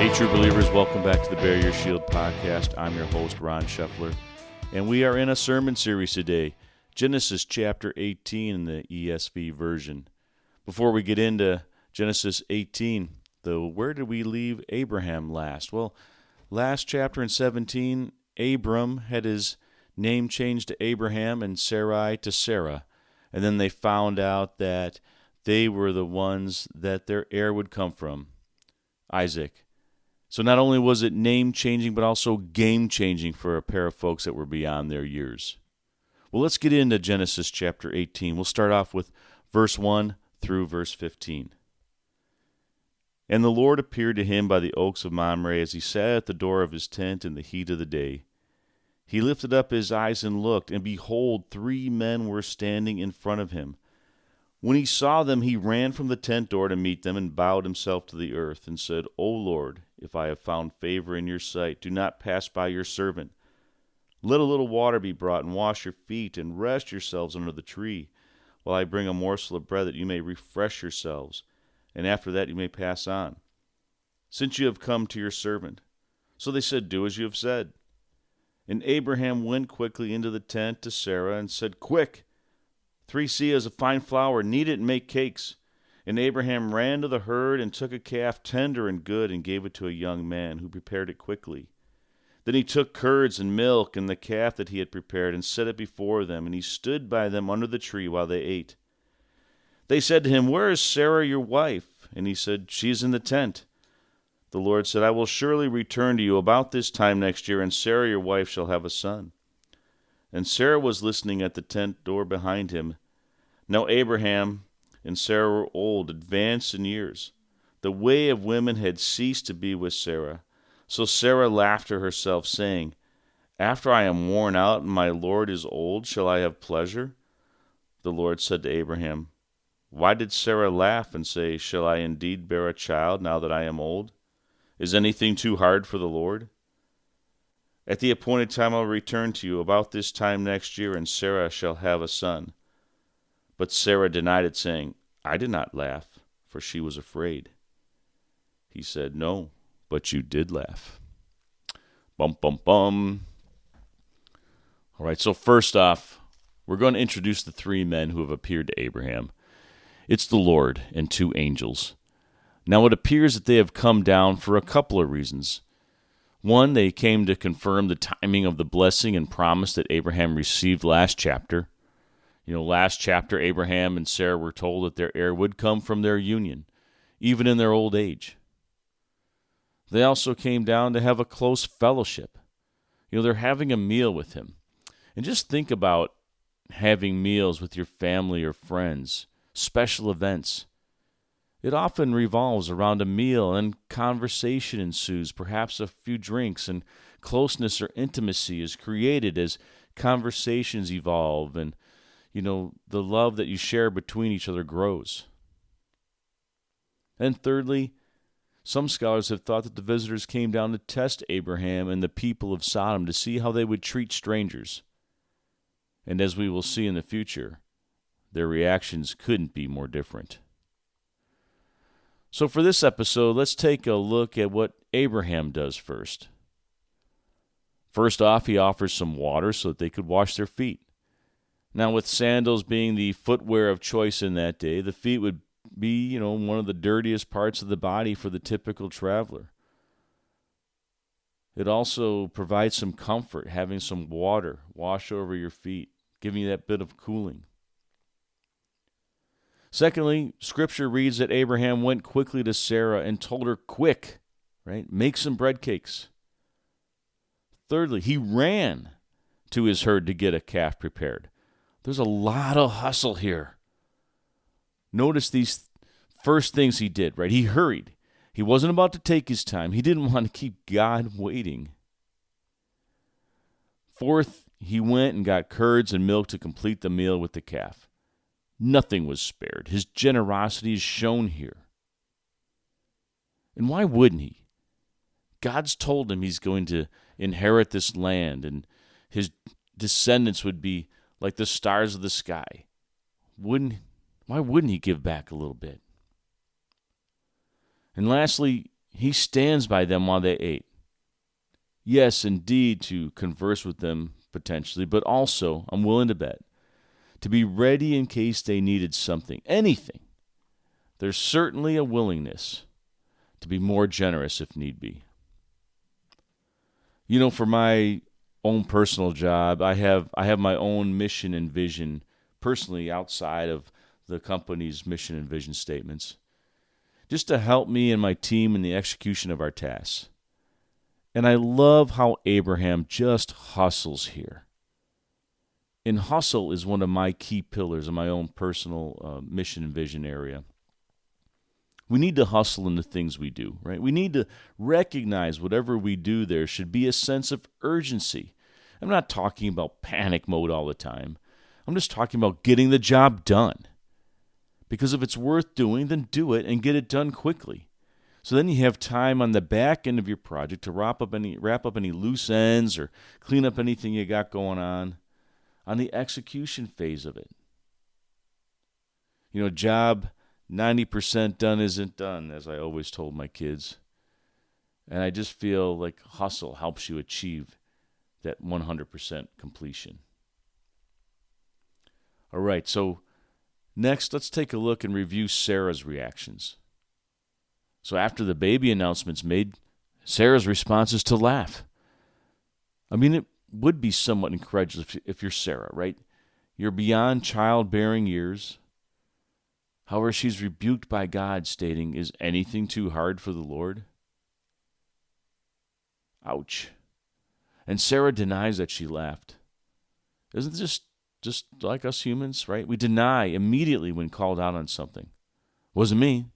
Hey, true believers, welcome back to the Bear Your Shield podcast. I'm your host, Ron Scheffler, and we are in a sermon series today, Genesis chapter 18 in the ESV version. Before we get into Genesis 18, though, where did we leave Abraham last? Well, last chapter in 17, Abram had his name changed to Abraham and Sarai to Sarah, and then they found out that they were the ones that their heir would come from, Isaac. So not only was it name-changing, but also game-changing for a pair of folks that were beyond their years. Well, let's get into Genesis chapter 18. We'll start off with verse 1 through verse 15. And the Lord appeared to him by the oaks of Mamre as he sat at the door of his tent in the heat of the day. He lifted up his eyes and looked, and behold, 3 men were standing in front of him. When he saw them, he ran from the tent door to meet them and bowed himself to the earth and said, O Lord, if I have found favor in your sight, do not pass by your servant. Let a little water be brought and wash your feet and rest yourselves under the tree, while I bring a morsel of bread that you may refresh yourselves, and after that you may pass on, since you have come to your servant. So they said, Do as you have said. And Abraham went quickly into the tent to Sarah and said, Quick! 3 seahs of fine flour, knead it and make cakes. And Abraham ran to the herd and took a calf tender and good and gave it to a young man who prepared it quickly. Then he took curds and milk and the calf that he had prepared and set it before them, and he stood by them under the tree while they ate. They said to him, Where is Sarah your wife? And he said, She is in the tent. The Lord said, I will surely return to you about this time next year, and Sarah your wife shall have a son. And Sarah was listening at the tent door behind him. Now Abraham and Sarah were old, advanced in years. The way of women had ceased to be with Sarah. So Sarah laughed to herself, saying, After I am worn out and my Lord is old, shall I have pleasure? The Lord said to Abraham, Why did Sarah laugh and say, Shall I indeed bear a child now that I am old? Is anything too hard for the Lord? At the appointed time I will return to you about this time next year, and Sarah shall have a son. But Sarah denied it, saying, I did not laugh, for she was afraid. He said, No, but you did laugh. Bum, bum, bum. All right, so first off, we're going to introduce the 3 men who have appeared to Abraham. It's the Lord and 2 angels. Now it appears that they have come down for a couple of reasons. One, they came to confirm the timing of the blessing and promise that Abraham received last chapter. Last chapter, Abraham and Sarah were told that their heir would come from their union, even in their old age. They also came down to have a close fellowship. They're having a meal with him. And just think about having meals with your family or friends, special events. It often revolves around a meal, and conversation ensues, perhaps a few drinks, and closeness or intimacy is created as conversations evolve, and the love that you share between each other grows. And thirdly, some scholars have thought that the visitors came down to test Abraham and the people of Sodom to see how they would treat strangers. And as we will see in the future, their reactions couldn't be more different. So for this episode, let's take a look at what Abraham does first. First off, he offers some water so that they could wash their feet. Now, with sandals being the footwear of choice in that day, the feet would be, one of the dirtiest parts of the body for the typical traveler. It also provides some comfort, having some water wash over your feet, giving you that bit of cooling. Secondly, Scripture reads that Abraham went quickly to Sarah and told her, Quick, right? Make some bread cakes. Thirdly, he ran to his herd to get a calf prepared. There's a lot of hustle here. Notice these first things he did, right? He hurried. He wasn't about to take his time. He didn't want to keep God waiting. Fourth, he went and got curds and milk to complete the meal with the calf. Nothing was spared. His generosity is shown here. And why wouldn't he? God's told him he's going to inherit this land, and his descendants would be like the stars of the sky. Why wouldn't he give back a little bit? And lastly, He stands by them while they ate. Yes, indeed, to converse with them potentially, but also, I'm willing to bet, to be ready in case they needed something, anything. There's certainly a willingness to be more generous if need be. For my own personal job, I have my own mission and vision personally outside of the company's mission and vision statements, just to help me and my team in the execution of our tasks. And I love how Abraham just hustles here. And hustle is one of my key pillars in my own personal mission and vision area. We need to hustle in the things we do, right? We need to recognize whatever we do there should be a sense of urgency. I'm not talking about panic mode all the time. I'm just talking about getting the job done. Because if it's worth doing, then do it and get it done quickly. So then you have time on the back end of your project to wrap up any loose ends or clean up anything you got going on the execution phase of it. Job 90% done isn't done, as I always told my kids. And I just feel like hustle helps you achieve that 100% completion. All right, so next, let's take a look and review Sarah's reactions. So after the baby announcement's made, Sarah's response is to laugh. It would be somewhat incredulous if you're Sarah, right? You're beyond childbearing years. However, she's rebuked by God, stating, "Is anything too hard for the Lord?" Ouch. And Sarah denies that she laughed. Isn't this just like us humans, right? We deny immediately when called out on something. Wasn't me.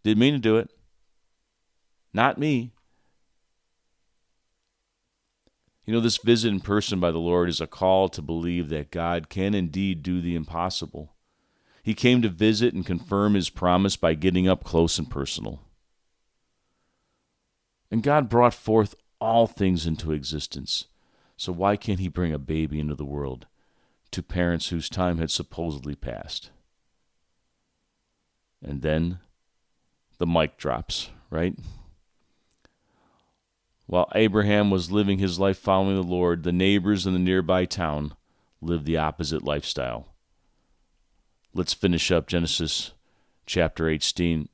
Didn't mean to do it. Not me. This visit in person by the Lord is a call to believe that God can indeed do the impossible. He came to visit and confirm his promise by getting up close and personal. And God brought forth all things into existence. So why can't he bring a baby into the world to parents whose time had supposedly passed? And then the mic drops, right? While Abraham was living his life following the Lord, the neighbors in the nearby town lived the opposite lifestyle. Let's finish up Genesis chapter 18,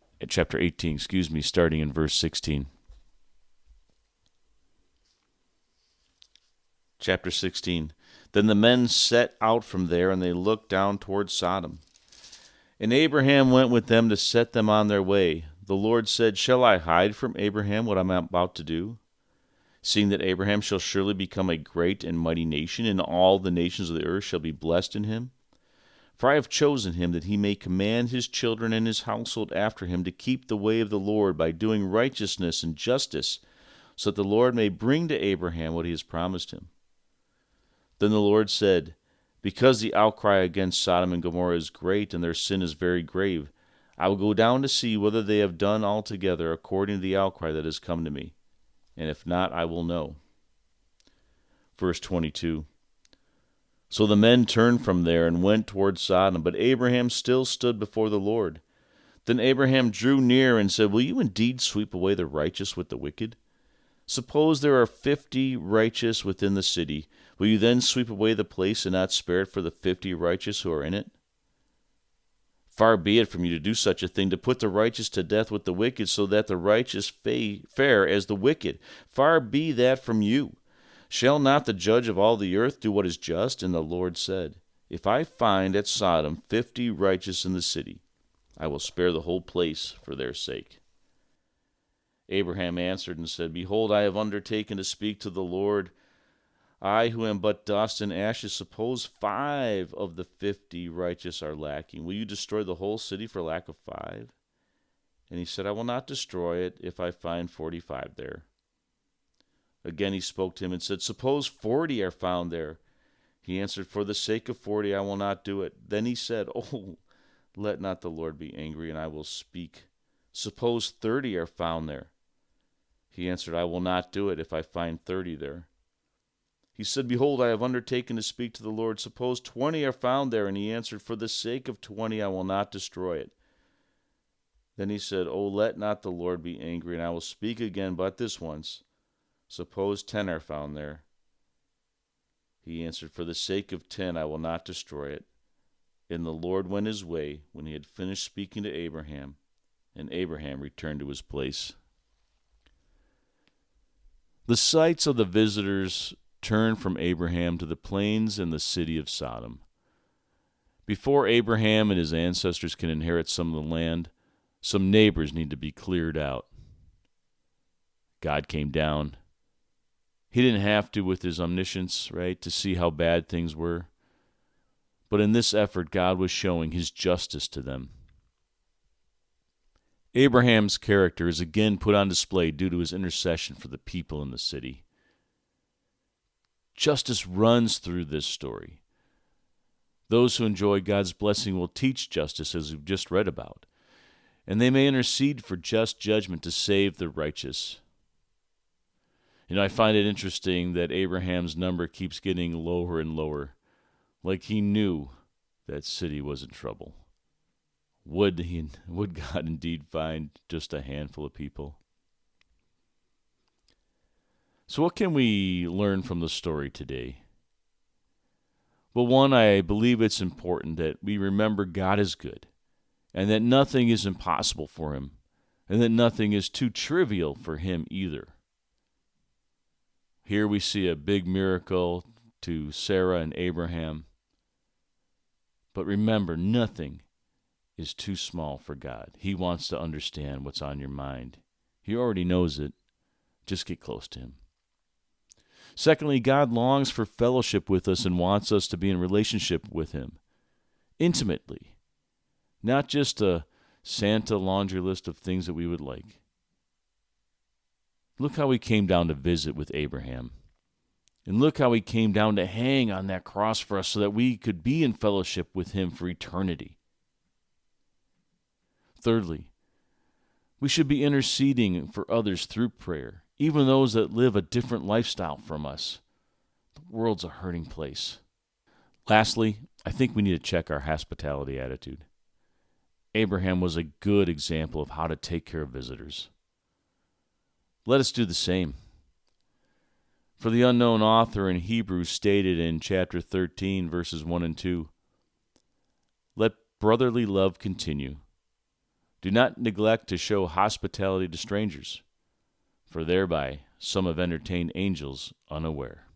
starting in verse 16. Chapter 16. Then the men set out from there, and they looked down toward Sodom. And Abraham went with them to set them on their way. The Lord said, "Shall I hide from Abraham what I am about to do? Seeing that Abraham shall surely become a great and mighty nation, and all the nations of the earth shall be blessed in him. For I have chosen him that he may command his children and his household after him to keep the way of the Lord by doing righteousness and justice, so that the Lord may bring to Abraham what he has promised him." Then the Lord said, "Because the outcry against Sodom and Gomorrah is great, and their sin is very grave, I will go down to see whether they have done altogether according to the outcry that has come to me. And if not, I will know." Verse 22. So the men turned from there and went toward Sodom, but Abraham still stood before the Lord. Then Abraham drew near and said, "Will you indeed sweep away the righteous with the wicked? Suppose there are 50 righteous within the city. Will you then sweep away the place and not spare it for the 50 righteous who are in it? Far be it from you to do such a thing, to put the righteous to death with the wicked, so that the righteous fare as the wicked. Far be that from you. Shall not the judge of all the earth do what is just?" And the Lord said, "If I find at Sodom 50 righteous in the city, I will spare the whole place for their sake." Abraham answered and said, "Behold, I have undertaken to speak to the Lord. I who am but dust and ashes, suppose 5 of the 50 righteous are lacking. Will you destroy the whole city for lack of 5? And he said, "I will not destroy it if I find 45 there." Again he spoke to him and said, "Suppose 40 are found there." He answered, "For the sake of 40 I will not do it." Then he said, "Oh, let not the Lord be angry, and I will speak. Suppose 30 are found there." He answered, "I will not do it if I find 30 there." He said, "Behold, I have undertaken to speak to the Lord. Suppose 20 are found there." And he answered, "For the sake of 20 I will not destroy it." Then he said, "Oh, let not the Lord be angry, and I will speak again but this once. Suppose 10 are found there." He answered, "For the sake of 10 I will not destroy it." And the Lord went his way when he had finished speaking to Abraham, and Abraham returned to his place. The sights of the visitors turned from Abraham to the plains and the city of Sodom. Before Abraham and his ancestors can inherit some of the land, some neighbors need to be cleared out. God came down. He didn't have to with his omniscience, right, to see how bad things were. But in this effort, God was showing his justice to them. Abraham's character is again put on display due to his intercession for the people in the city. Justice runs through this story. Those who enjoy God's blessing will teach justice, as we've just read about, and they may intercede for just judgment to save the righteous. I find it interesting that Abraham's number keeps getting lower and lower, like he knew that city was in trouble. Would God indeed find just a handful of people? So what can we learn from the story today? Well, one, I believe it's important that we remember God is good, and that nothing is impossible for him, and that nothing is too trivial for him either. Here we see a big miracle to Sarah and Abraham. But remember, nothing is too small for God. He wants to understand what's on your mind. He already knows it. Just get close to him. Secondly, God longs for fellowship with us and wants us to be in relationship with him, intimately, not just a Santa laundry list of things that we would like. Look how he came down to visit with Abraham. And look how he came down to hang on that cross for us so that we could be in fellowship with him for eternity. Thirdly, we should be interceding for others through prayer, even those that live a different lifestyle from us. The world's a hurting place. Lastly, I think we need to check our hospitality attitude. Abraham was a good example of how to take care of visitors. Let us do the same. For the unknown author in Hebrews stated in chapter 13, verses 1 and 2, "Let brotherly love continue. Do not neglect to show hospitality to strangers, for thereby some have entertained angels unaware."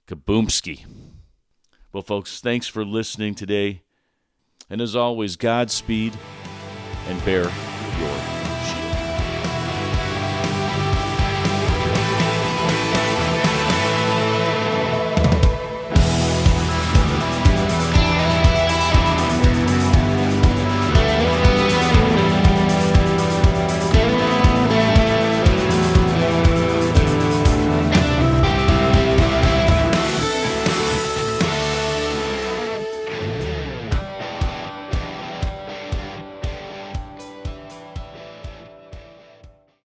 Kaboomski. Well, folks, thanks for listening today. And as always, Godspeed and bear your